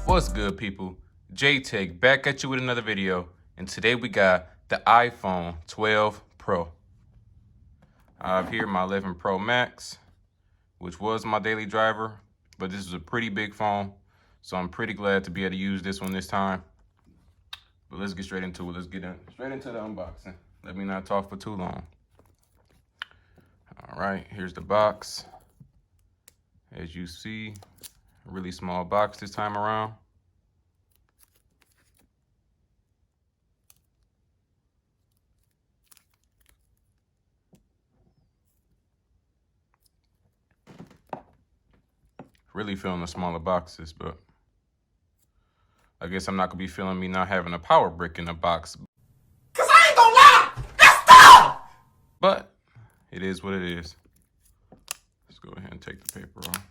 What's good, people? J-Tech back at you with another video, and today we got the iPhone 12 Pro. I have here my 11 Pro Max, which was my daily driver, but this is a pretty big phone, so I'm pretty glad to be able to use this one this time. But let's get straight into it. Let's get straight into the unboxing. Let me not talk for too long. All right, here's the box. As you see, a really small box this time around. Really feeling the smaller boxes, but I guess I'm not gonna be feeling me not having a power brick in the box. Cause I ain't gonna lie, that's dumb! But it is what it is. Let's go ahead and take the paper off.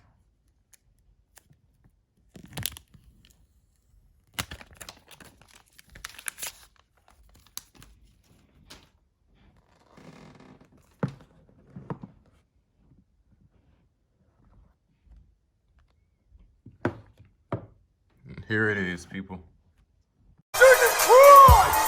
And here it is, people. Jesus Christ!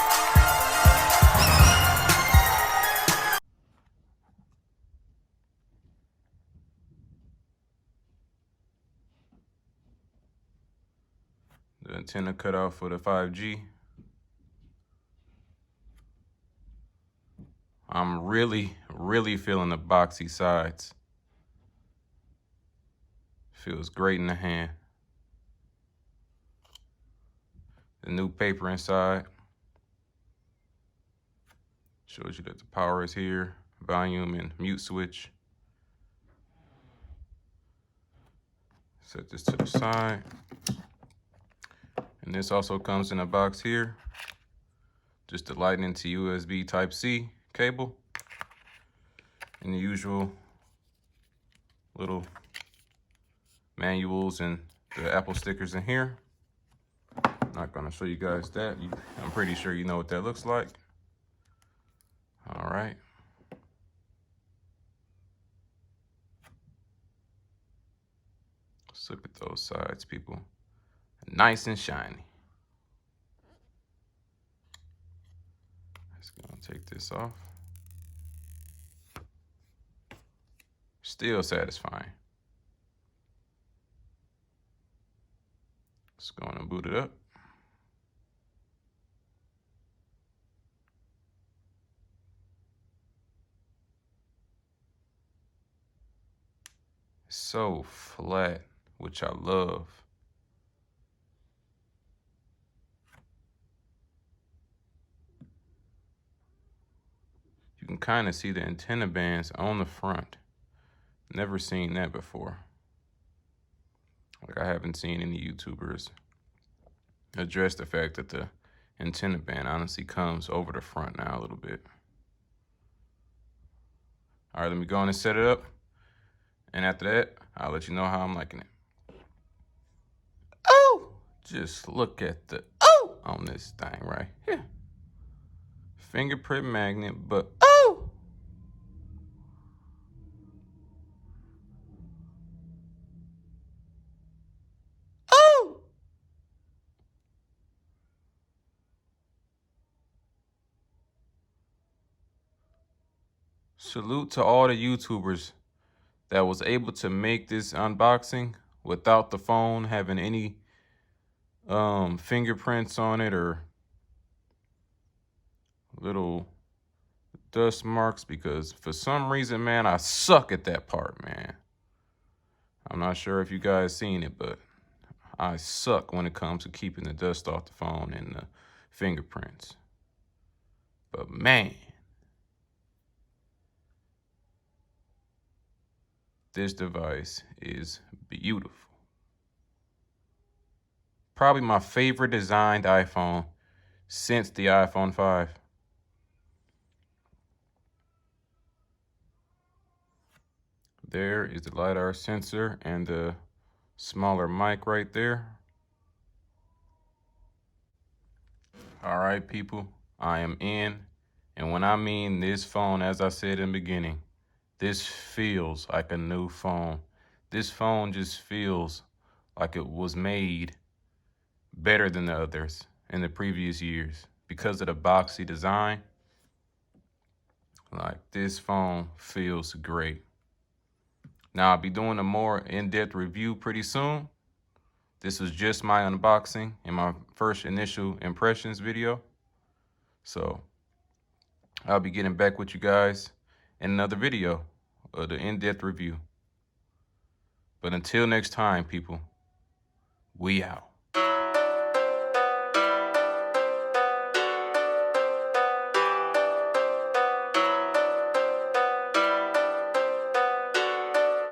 The antenna cut out for the 5G. I'm really feeling the boxy sides. Feels great in the hand. The new paper inside shows you that the power is here, volume and mute switch. Set this to the side. And this also comes in a box here. Just the lightning to USB Type-C cable. And the usual little manuals and the Apple stickers in here. Not gonna show you guys that. I'm pretty sure you know what that looks like. All right. Let's look at those sides, people. Nice and shiny. Just gonna take this off. Still satisfying. Just gonna boot it up. So flat, which I love. You can kind of see the antenna bands on the front. Never seen that before. Like, I haven't seen any YouTubers address the fact that the antenna band honestly comes over the front now a little bit. All right, let me go on and set it up. And after that, I'll let you know how I'm liking it. Oh, just look at the on this thing right here. Fingerprint magnet, but salute to all the YouTubers that was able to make this unboxing without the phone having any fingerprints on it or little dust marks, because for some reason, man, I suck at that part, man. I'm not sure if you guys seen it, but I suck when it comes to keeping the dust off the phone and the fingerprints. But man, this device is beautiful. Probably my favorite designed iPhone since the iPhone 5. There is the LiDAR sensor and the smaller mic right there. All right, people, I am in. And when I mean this phone, as I said in the beginning, this feels like a new phone. This phone just feels like it was made better than the others in the previous years because of the boxy design. Like, this phone feels great. Now, I'll be doing a more in-depth review pretty soon. This was just my unboxing and my first initial impressions video. So I'll be getting back with you guys in another video of the in-depth review. But until next time, people, we out.